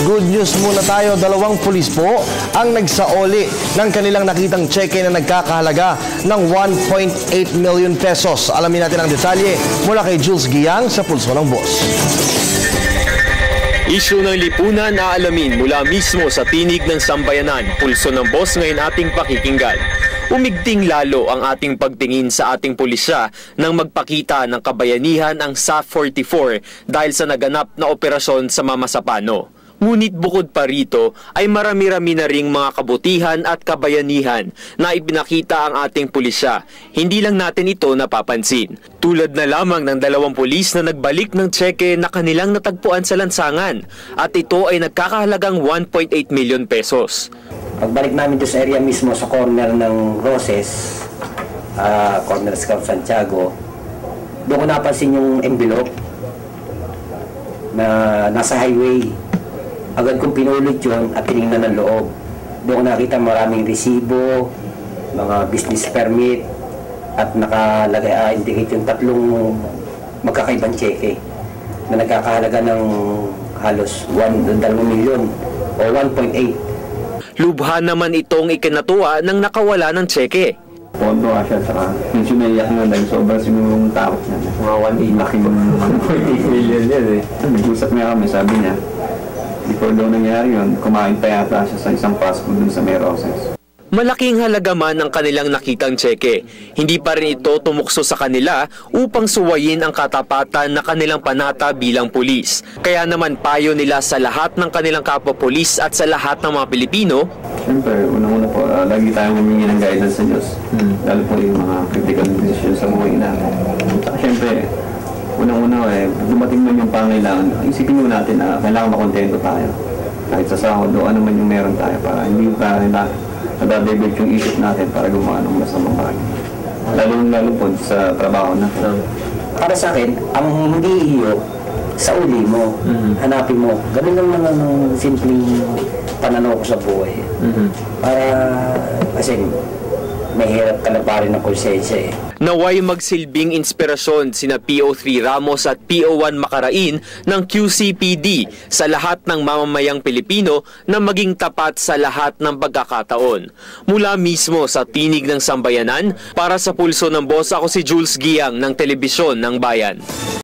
good news muna tayo. 2 pulis po ang nagsaoli ng kanilang nakitang cheque na nagkakahalaga ng 1.8 million pesos. Alamin natin ang detalye mula kay Jules Giang sa Pulso ng Boss. Isyu ng lipunan na alamin mula mismo sa tinig ng sambayanan. Pulso ng Boss ngayon ating pakikinggan. Umigting lalo ang ating pagtingin sa ating pulisya nang magpakita ng kabayanihan ang SAF-44 dahil sa naganap na operasyon sa Mamasapano. Ngunit bukod pa rito ay marami-rami na ring mga kabutihan at kabayanihan na ipinakita ang ating pulisya. Hindi lang natin ito napapansin. Tulad na lamang ng 2 pulis na nagbalik ng tseke na kanilang natagpuan sa lansangan at ito ay nagkakahalagang 1.8 million pesos. Pagbalik namin doon sa area mismo sa corner ng Roses, corner Scout Santiago, doon ko napansin yung envelope na nasa highway. Agad kong pinulot yun at tinignan ng loob. Doon ko nakita maraming resibo, mga business permit, at nakalagay, indicate yung 3 magkakaibang cheque na nagkakahalaga ng halos 2 milyon o 1.8. Lubha naman itong ikinatuwa ng nakawala ng tseke. Pondo nga siya, saka medyo naiyak na dahil sobrang siguro yung takot niya. Mga 1.8 laki ng 1.8 million yan eh. Nag-usap niya kami, sabi niya, before daw nangyari yun, kumain pa yata siya sa isang fast food dun sa May Roses. Malaking halaga man ang kanilang nakitang tseke. Hindi pa rin ito tumukso sa kanila upang suwayin ang katapatan na kanilang panata bilang pulis. Kaya naman payo nila sa lahat ng kanilang kapwa-pulis at sa lahat ng mga Pilipino. Siyempre, unang-una po, lagi tayong humingi ng guidance sa Diyos. Lalo po yung mga critical decision sa buhay natin. At siyempre, unang-una dumating man yung pangailangan, isipin mo natin na kailangan makontento tayo. Kahit sa sahod o ano man yung meron tayo para hindi pa nadadebate yung isip natin para gumawa ng masamang bagay. Lalo po sa trabaho natin. Para sa akin, ang hindi iyo, sa uli mo, hanapin mo. Ganun lang naman ng simpleng pananaw ko sa buhay. Para, kasi mahirap ka na pa rin ng konsensya eh. Naway magsilbing inspirasyon sina PO3 Ramos at PO1 Makarain ng QCPD sa lahat ng mamamayang Pilipino na maging tapat sa lahat ng pagkakataon. Mula mismo sa tinig ng sambayanan, para sa Pulso ng Boss, ako si Jules Giang ng Telebisyon ng Bayan.